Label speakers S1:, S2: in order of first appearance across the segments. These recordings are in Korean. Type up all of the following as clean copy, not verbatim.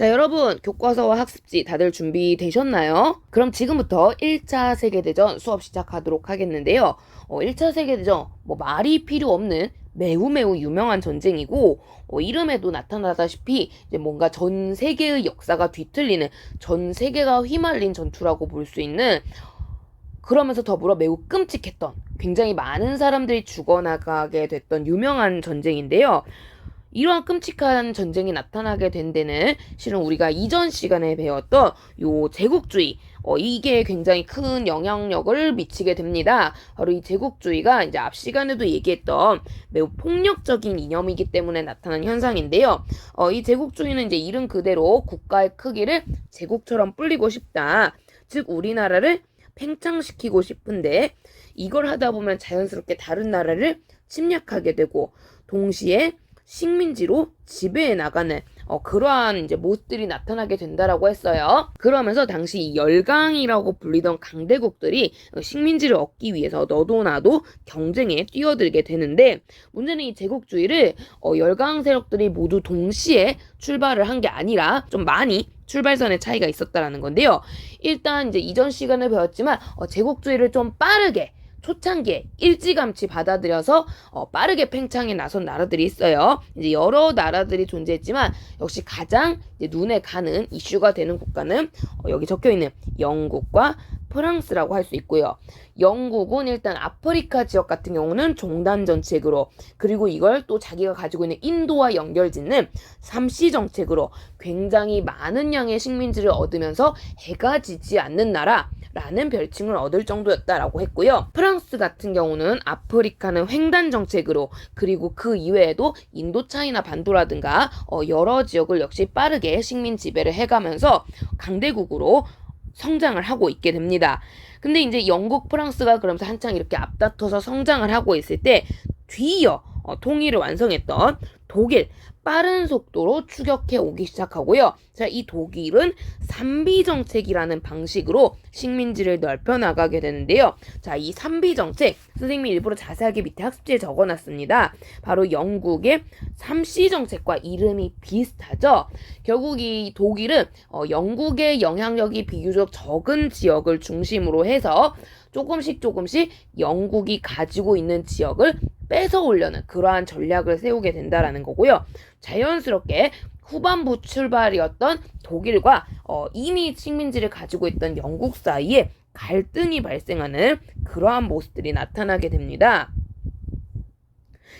S1: 자, 여러분, 교과서와 학습지 다들 준비되셨나요? 그럼 지금부터 1차 세계대전 수업 시작하도록 하겠는데요. 1차 세계대전, 말이 필요 없는 매우 매우 유명한 전쟁이고, 이름에도 나타나다시피 이제 뭔가 전 세계의 역사가 뒤틀리는, 전 세계가 휘말린 전투라고 볼 수 있는, 그러면서 더불어 매우 끔찍했던, 굉장히 많은 사람들이 죽어나가게 됐던 유명한 전쟁인데요. 이러한 끔찍한 전쟁이 나타나게 된 데는 실은 우리가 이전 시간에 배웠던 요 제국주의, 이게 굉장히 큰 영향력을 미치게 됩니다. 바로 이 제국주의가 이제 앞 시간에도 얘기했던 매우 폭력적인 이념이기 때문에 나타난 현상인데요. 이 제국주의는 이제 이름 그대로 국가의 크기를 제국처럼 불리고 싶다. 즉 우리나라를 팽창시키고 싶은데 이걸 하다 보면 자연스럽게 다른 나라를 침략하게 되고 동시에 식민지로 지배해 나가는 그러한 이제 모습들이 나타나게 된다라고 했어요. 그러면서 당시 이 열강이라고 불리던 강대국들이 식민지를 얻기 위해서 너도 나도 경쟁에 뛰어들게 되는데 문제는 이 제국주의를 열강 세력들이 모두 동시에 출발을 한 게 아니라 좀 많이 출발선의 차이가 있었다라는 건데요. 일단 이제 이전 시간에 배웠지만 제국주의를 좀 빠르게 초창기에 일찌감치 받아들여서 빠르게 팽창에 나선 나라들이 있어요. 이제 여러 나라들이 존재했지만 역시 가장 이제 눈에 가는 이슈가 되는 국가는 여기 적혀있는 영국과 프랑스라고 할 수 있고요. 영국은 일단 아프리카 지역 같은 경우는 종단 정책으로 그리고 이걸 또 자기가 가지고 있는 인도와 연결짓는 삼시 정책으로 굉장히 많은 양의 식민지를 얻으면서 해가 지지 않는 나라라는 별칭을 얻을 정도였다라고 했고요. 프랑스 같은 경우는 아프리카는 횡단 정책으로 그리고 그 이외에도 인도 차이나 반도라든가 여러 지역을 역시 빠르게 식민 지배를 해가면서 강대국으로 성장을 하고 있게 됩니다. 근데 이제 영국, 프랑스가 그러면서 한창 이렇게 앞다퉈서 성장을 하고 있을 때 뒤이어 통일을 완성했던 독일 빠른 속도로 추격해 오기 시작하고요. 자, 이 독일은 삼비 정책이라는 방식으로 식민지를 넓혀 나가게 되는데요. 자, 이 삼비 정책 선생님이 일부러 자세하게 밑에 학습지에 적어놨습니다. 바로 영국의 삼시 정책과 이름이 비슷하죠. 결국 이 독일은 영국의 영향력이 비교적 적은 지역을 중심으로 해서 조금씩 영국이 가지고 있는 지역을 뺏어오려는 그러한 전략을 세우게 된다라는 거고요. 자연스럽게 후반부 출발이었던 독일과 이미 식민지를 가지고 있던 영국 사이에 갈등이 발생하는 그러한 모습들이 나타나게 됩니다.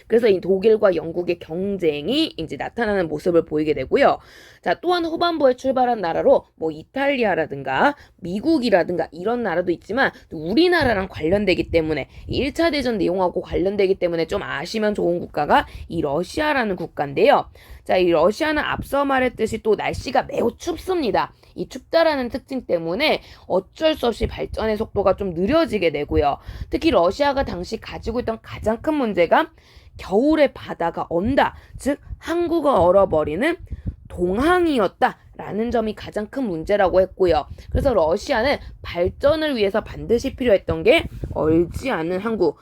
S1: 그래서 이 독일과 영국의 경쟁이 이제 나타나는 모습을 보이게 되고요. 자, 또한 후반부에 출발한 나라로 이탈리아라든가 미국이라든가 이런 나라도 있지만 우리나라랑 관련되기 때문에 1차 대전 내용하고 관련되기 때문에 좀 아시면 좋은 국가가 이 러시아라는 국가인데요. 자, 이 러시아는 앞서 말했듯이 또 날씨가 매우 춥습니다. 이 춥다라는 특징 때문에 어쩔 수 없이 발전의 속도가 좀 느려지게 되고요. 특히 러시아가 당시 가지고 있던 가장 큰 문제가 겨울에 바다가 언다, 즉 항구가 얼어버리는 동항이었다라는 점이 가장 큰 문제라고 했고요. 그래서 러시아는 발전을 위해서 반드시 필요했던 게 얼지 않은 항구,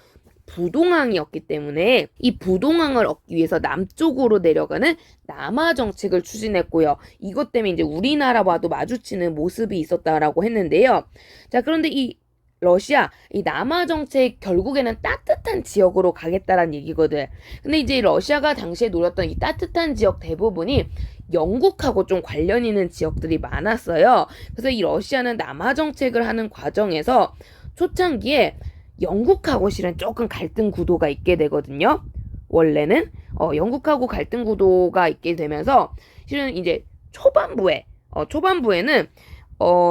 S1: 부동항이었기 때문에 이 부동항을 얻기 위해서 남쪽으로 내려가는 남하 정책을 추진했고요. 이것 때문에 이제 우리나라와도 마주치는 모습이 있었다라고 했는데요. 자, 그런데 이 러시아, 이 남하 정책 결국에는 따뜻한 지역으로 가겠다라는 얘기거든. 근데 이제 러시아가 당시에 노렸던 이 따뜻한 지역 대부분이 영국하고 좀 관련 있는 지역들이 많았어요. 그래서 이 러시아는 남하 정책을 하는 과정에서 초창기에 영국하고 실은 조금 갈등 구도가 있게 되거든요. 원래는 영국하고 갈등 구도가 있게 되면서 실은 이제 초반부에는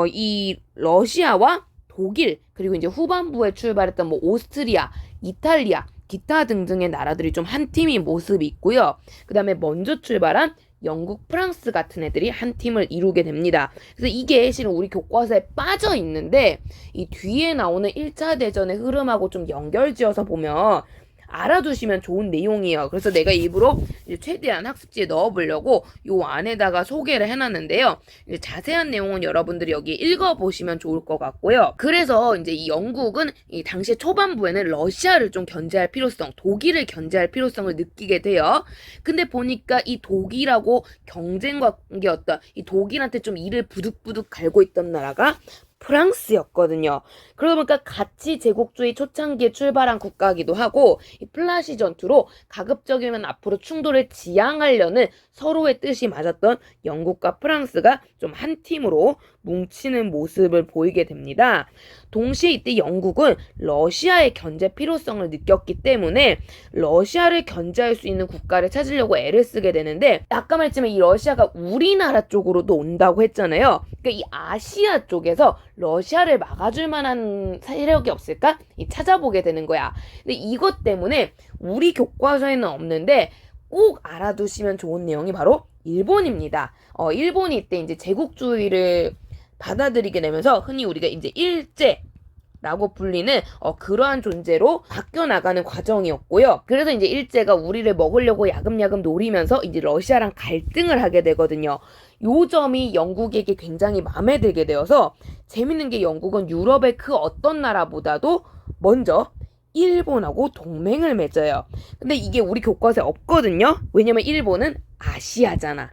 S1: 이 러시아와 독일 그리고 이제 후반부에 출발했던 오스트리아, 이탈리아, 기타 등등의 나라들이 좀 한 팀인 모습이 있고요. 그 다음에 먼저 출발한 영국, 프랑스 같은 애들이 한 팀을 이루게 됩니다. 그래서 이게 실은 우리 교과서에 빠져 있는데 이 뒤에 나오는 1차 대전의 흐름하고 좀 연결지어서 보면 알아두시면 좋은 내용이에요. 그래서 내가 일부러 이제 최대한 학습지에 넣어보려고 요 안에다가 소개를 해놨는데요. 이제 자세한 내용은 여러분들이 여기 읽어보시면 좋을 것 같고요. 그래서 이제 이 영국은 이 당시 초반부에는 러시아를 좀 견제할 필요성, 독일을 견제할 필요성을 느끼게 돼요. 근데 보니까 이 독일하고 경쟁 관계였던 이 독일한테 좀 이를 부득부득 갈고 있던 나라가 프랑스였거든요. 그러다 보니까 같이 제국주의 초창기에 출발한 국가이기도 하고 이 플라시 전투로 가급적이면 앞으로 충돌을 지양하려는 서로의 뜻이 맞았던 영국과 프랑스가 좀 한 팀으로 뭉치는 모습을 보이게 됩니다. 동시에 이때 영국은 러시아의 견제 필요성을 느꼈기 때문에 러시아를 견제할 수 있는 국가를 찾으려고 애를 쓰게 되는데 아까 말했지만 이 러시아가 우리나라 쪽으로도 온다고 했잖아요. 그러니까 이 아시아 쪽에서 러시아를 막아줄 만한 세력이 없을까? 찾아보게 되는 거야. 근데 이것 때문에 우리 교과서에는 없는데 꼭 알아두시면 좋은 내용이 바로 일본입니다. 일본이 이때 이제 제국주의를 받아들이게 되면서 흔히 우리가 이제 일제라고 불리는 그러한 존재로 바뀌어 나가는 과정이었고요. 그래서 이제 일제가 우리를 먹으려고 야금야금 노리면서 이제 러시아랑 갈등을 하게 되거든요. 요 점이 영국에게 굉장히 마음에 들게 되어서 재밌는 게 영국은 유럽의 그 어떤 나라보다도 먼저 일본하고 동맹을 맺어요. 근데 이게 우리 교과서에 없거든요. 왜냐면 일본은 아시아잖아.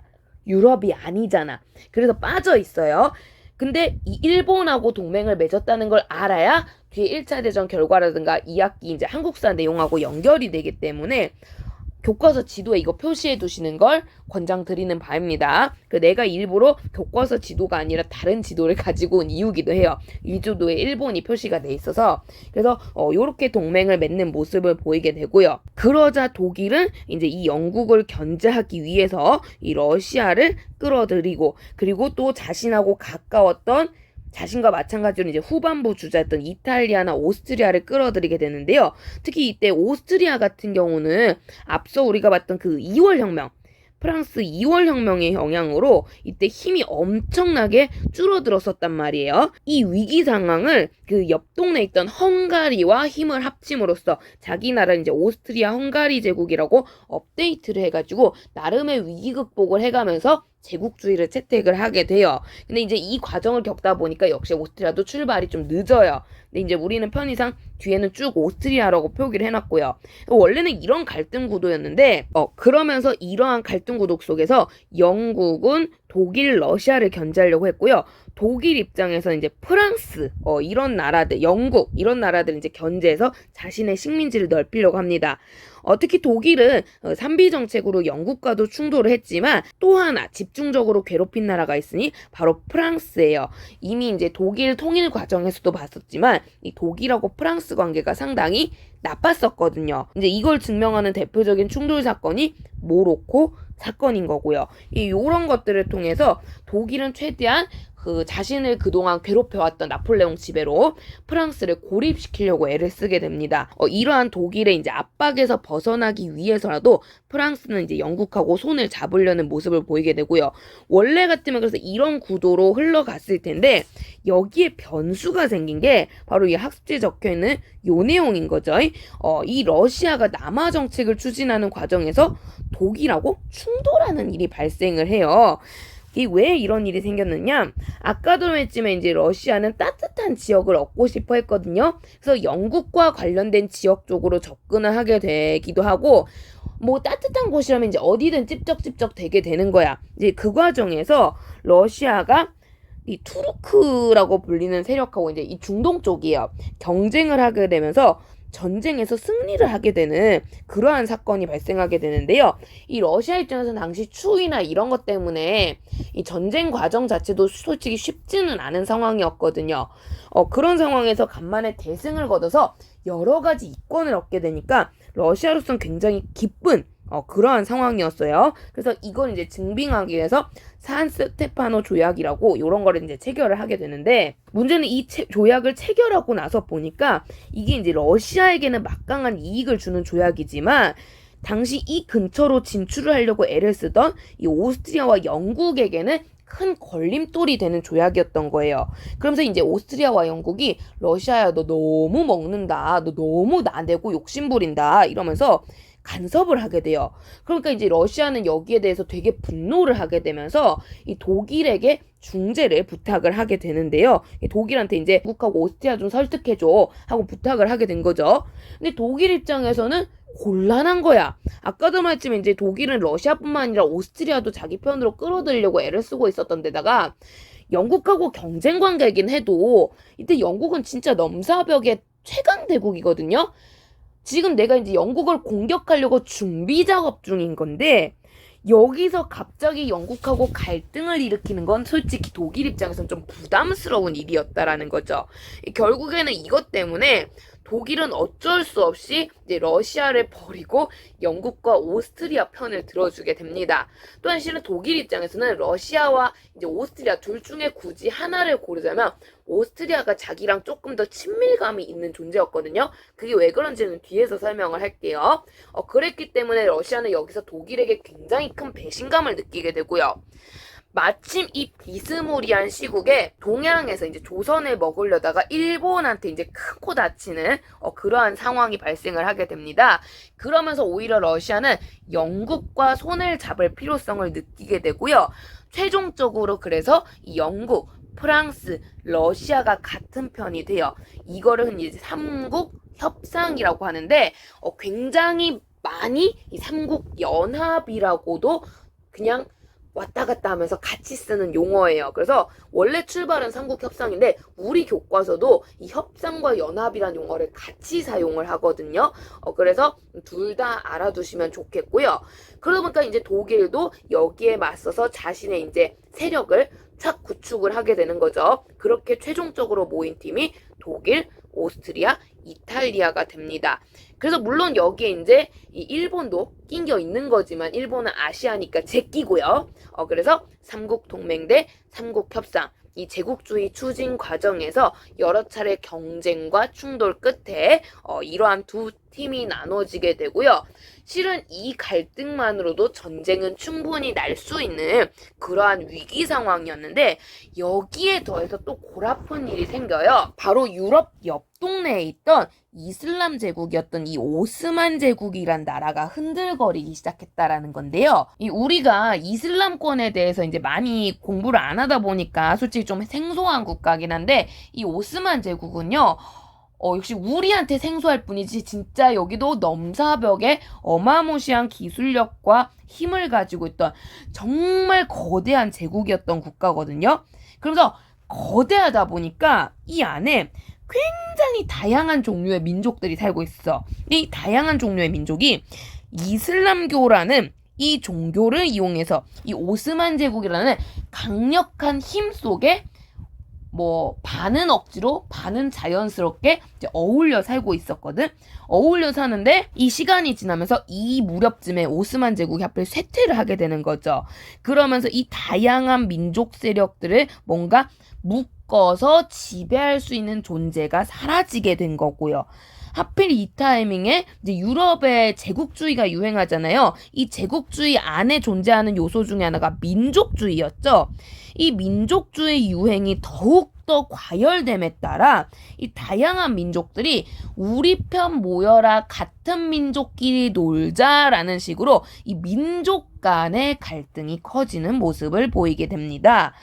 S1: 유럽이 아니잖아. 그래서 빠져 있어요. 근데 이 일본하고 동맹을 맺었다는 걸 알아야 뒤에 1차 대전 결과라든가 2학기 이제 한국사 내용하고 연결이 되기 때문에 교과서 지도에 이거 표시해 두시는 걸 권장드리는 바입니다. 내가 일부러 교과서 지도가 아니라 다른 지도를 가지고 온 이유기도 해요. 이 지도에 일본이 표시가 돼 있어서 그래서 요렇게 동맹을 맺는 모습을 보이게 되고요. 그러자 독일은 이제 이 영국을 견제하기 위해서 이 러시아를 끌어들이고 그리고 또 자신하고 가까웠던 자신과 마찬가지로 이제 후반부 주자였던 이탈리아나 오스트리아를 끌어들이게 되는데요. 특히 이때 오스트리아 같은 경우는 앞서 우리가 봤던 그 2월 혁명, 프랑스 2월 혁명의 영향으로 이때 힘이 엄청나게 줄어들었었단 말이에요. 이 위기 상황을 그 옆 동네에 있던 헝가리와 힘을 합침으로써 자기 나라 이제 오스트리아 헝가리 제국이라고 업데이트를 해가지고 나름의 위기 극복을 해가면서 제국주의를 채택을 하게 돼요. 근데 이제 이 과정을 겪다 보니까 역시 오스트리아도 출발이 좀 늦어요. 근데 이제 우리는 편의상 뒤에는 쭉 오스트리아라고 표기를 해놨고요. 원래는 이런 갈등 구도였는데 그러면서 이러한 갈등 구도 속에서 영국은 독일, 러시아를 견제하려고 했고요. 독일 입장에서 이제 프랑스, 이런 나라들, 영국, 이런 나라들 이제 견제해서 자신의 식민지를 넓히려고 합니다. 특히 독일은 산비 정책으로 영국과도 충돌을 했지만 또 하나 집중적으로 괴롭힌 나라가 있으니 바로 프랑스예요. 이미 이제 독일 통일 과정에서도 봤었지만 이 독일하고 프랑스 관계가 상당히 나빴었거든요. 이제 이걸 증명하는 대표적인 충돌 사건이 모로코 사건인 거고요. 이런 것들을 통해서 독일은 최대한 자신을 그동안 괴롭혀왔던 나폴레옹 지배로 프랑스를 고립시키려고 애를 쓰게 됩니다. 이러한 독일의 이제 압박에서 벗어나기 위해서라도 프랑스는 이제 영국하고 손을 잡으려는 모습을 보이게 되고요. 원래 같으면 그래서 이런 구도로 흘러갔을 텐데 여기에 변수가 생긴 게 바로 이 학습지에 적혀있는 요 내용인 거죠. 이 러시아가 남하 정책을 추진하는 과정에서 독일하고 충돌하는 일이 발생을 해요. 왜 이런 일이 생겼느냐? 아까도 했지만 이제 러시아는 따뜻한 지역을 얻고 싶어 했거든요. 그래서 영국과 관련된 지역 쪽으로 접근을 하게 되기도 하고 뭐 따뜻한 곳이라면 이제 어디든 찝쩍찝쩍 되게 되는 거야. 이제 그 과정에서 러시아가 이 투르크라고 불리는 세력하고 이제 이 중동 쪽이에요. 경쟁을 하게 되면서 전쟁에서 승리를 하게 되는 그러한 사건이 발생하게 되는데요. 이 러시아 입장에서는 당시 추위나 이런 것 때문에 이 전쟁 과정 자체도 솔직히 쉽지는 않은 상황이었거든요. 그런 상황에서 간만에 대승을 거둬서 여러 가지 이권을 얻게 되니까 러시아로서는 굉장히 기쁜 그러한 상황이었어요. 그래서 이걸 이제 증빙하기 위해서 산 스테파노 조약이라고 이런 거를 이제 체결을 하게 되는데 문제는 이 조약을 체결하고 나서 보니까 이게 이제 러시아에게는 막강한 이익을 주는 조약이지만 당시 이 근처로 진출을 하려고 애를 쓰던 이 오스트리아와 영국에게는 큰 걸림돌이 되는 조약이었던 거예요. 그러면서 이제 오스트리아와 영국이 러시아야 너 너무 먹는다. 너 너무 나대고 욕심부린다. 이러면서 간섭을 하게 돼요. 그러니까 이제 러시아는 여기에 대해서 되게 분노를 하게 되면서 이 독일에게 중재를 부탁을 하게 되는데요. 독일한테 이제 영국하고 오스트리아 좀 설득해줘 하고 부탁을 하게 된 거죠. 근데 독일 입장에서는 곤란한 거야. 아까도 말했지만 이제 독일은 러시아뿐만 아니라 오스트리아도 자기 편으로 끌어들이려고 애를 쓰고 있었던 데다가 영국하고 경쟁 관계이긴 해도 이때 영국은 진짜 넘사벽의 최강 대국이거든요. 지금 내가 이제 영국을 공격하려고 준비 작업 중인 건데 여기서 갑자기 영국하고 갈등을 일으키는 건 솔직히 독일 입장에서는 좀 부담스러운 일이었다라는 거죠. 결국에는 이것 때문에 독일은 어쩔 수 없이 이제 러시아를 버리고 영국과 오스트리아 편을 들어주게 됩니다. 또한 실은 독일 입장에서는 러시아와 이제 오스트리아 둘 중에 굳이 하나를 고르자면 오스트리아가 자기랑 조금 더 친밀감이 있는 존재였거든요. 그게 왜 그런지는 뒤에서 설명을 할게요. 그랬기 때문에 러시아는 여기서 독일에게 굉장히 큰 배신감을 느끼게 되고요. 마침 이 비스무리한 시국에 동양에서 이제 조선을 먹으려다가 일본한테 이제 큰 코 다치는 그러한 상황이 발생을 하게 됩니다. 그러면서 오히려 러시아는 영국과 손을 잡을 필요성을 느끼게 되고요. 최종적으로 그래서 이 영국, 프랑스, 러시아가 같은 편이 돼요. 이거를 흔히 이제 삼국 협상이라고 하는데 굉장히 많이 이 삼국 연합이라고도 그냥 왔다 갔다 하면서 같이 쓰는 용어예요. 그래서 원래 출발은 삼국협상인데 우리 교과서도 이 협상과 연합이란 용어를 같이 사용을 하거든요. 그래서 둘 다 알아두시면 좋겠고요. 그러다 보니까 이제 독일도 여기에 맞서서 자신의 이제 세력을 착 구축을 하게 되는 거죠. 그렇게 최종적으로 모인 팀이 독일, 오스트리아, 이탈리아가 됩니다. 그래서 물론 여기에 이제 이 일본도 낑겨 있는 거지만 일본은 아시아니까 제끼고요. 그래서 삼국 동맹 대 삼국 협상 이 제국주의 추진 과정에서 여러 차례 경쟁과 충돌 끝에 이러한 두 팀이 나눠지게 되고요. 실은 이 갈등만으로도 전쟁은 충분히 날 수 있는 그러한 위기 상황이었는데 여기에 더해서 또 골아픈 일이 생겨요. 바로 유럽 옆 동네에 있던 이슬람 제국이었던 이 오스만 제국이란 나라가 흔들거리기 시작했다라는 건데요. 우리가 이슬람권에 대해서 이제 많이 공부를 안 하다 보니까 솔직히 좀 생소한 국가긴 한데 이 오스만 제국은요. 역시 우리한테 생소할 뿐이지 진짜 여기도 넘사벽에 어마무시한 기술력과 힘을 가지고 있던 정말 거대한 제국이었던 국가거든요. 그래서 거대하다 보니까 이 안에 굉장히 다양한 종류의 민족들이 살고 있어. 이 다양한 종류의 민족이 이슬람교라는 이 종교를 이용해서 이 오스만 제국이라는 강력한 힘 속에 반은 억지로 반은 자연스럽게 이제 어울려 살고 있었거든. 어울려 사는데 이 시간이 지나면서 이 무렵쯤에 오스만 제국이 하필 쇠퇴를 하게 되는 거죠. 그러면서 이 다양한 민족 세력들을 뭔가 묶어서 지배할 수 있는 존재가 사라지게 된 거고요. 하필 이 타이밍에 이제 유럽의 제국주의가 유행하잖아요. 이 제국주의 안에 존재하는 요소 중에 하나가 민족주의였죠. 이 민족주의 유행이 더욱더 과열됨에 따라 이 다양한 민족들이 우리 편 모여라 같은 민족끼리 놀자라는 식으로 이 민족 간의 갈등이 커지는 모습을 보이게 됩니다.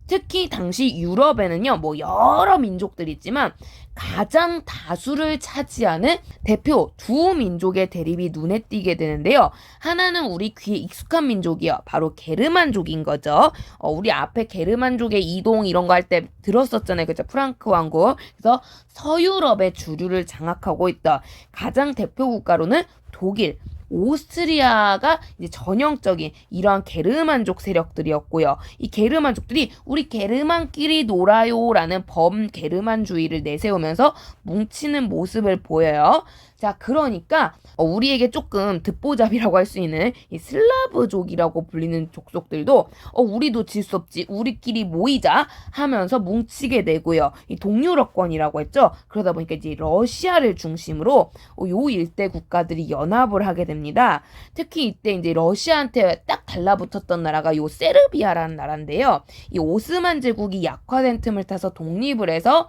S1: 특히 당시 유럽에는요, 여러 민족들이 있지만 가장 다수를 차지하는 대표 두 민족의 대립이 눈에 띄게 되는데요. 하나는 우리 귀에 익숙한 민족이요. 바로 게르만족인 거죠. 우리 앞에 게르만족의 이동 이런 거 할 때 들었었잖아요. 그죠? 프랑크 왕국. 그래서 서유럽의 주류를 장악하고 있던 가장 대표 국가로는 독일, 오스트리아가 이제 전형적인 이러한 게르만족 세력들이었고요. 이 게르만족들이 우리 게르만끼리 놀아요라는 범게르만주의를 내세우면서 뭉치는 모습을 보여요. 자, 그러니까 우리에게 조금 듣보잡이라고 할 수 있는 이 슬라브족이라고 불리는 족속들도 우리도 질 수 없지, 우리끼리 모이자 하면서 뭉치게 되고요. 이 동유럽권이라고 했죠. 그러다 보니까 이제 러시아를 중심으로 요 일대 국가들이 연합을 하게 됩니다. 특히 이때 이제 러시아한테 딱 달라붙었던 나라가 요 세르비아라는 나라인데요. 이 오스만 제국이 약화된 틈을 타서 독립을 해서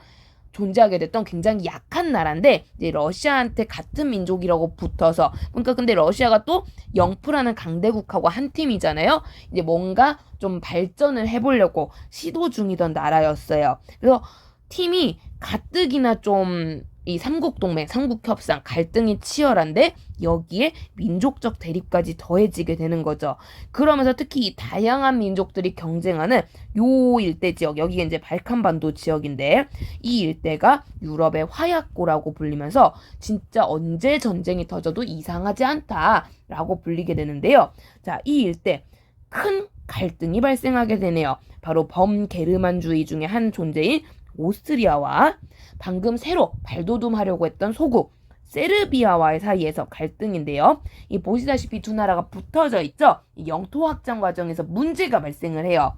S1: 존재하게 됐던 굉장히 약한 나라인데 이제 러시아한테 같은 민족이라고 붙어서, 그러니까 근데 러시아가 또 영프라는 강대국하고 한 팀이잖아요. 이제 뭔가 좀 발전을 해보려고 시도 중이던 나라였어요. 그래서 팀이 가뜩이나 좀 이 삼국동맹, 삼국협상 갈등이 치열한데 여기에 민족적 대립까지 더해지게 되는 거죠. 그러면서 특히 이 다양한 민족들이 경쟁하는 요 일대 지역, 여기가 이제 발칸반도 지역인데 이 일대가 유럽의 화약고라고 불리면서 진짜 언제 전쟁이 터져도 이상하지 않다라고 불리게 되는데요. 자, 이 일대 큰 갈등이 발생하게 되네요. 바로 범게르만주의 중에 한 존재인 오스트리아와 방금 새로 발돋움하려고 했던 소국 세르비아와의 사이에서 갈등인데요. 이 보시다시피 두 나라가 붙어져 있죠. 이 영토 확장 과정에서 문제가 발생을 해요.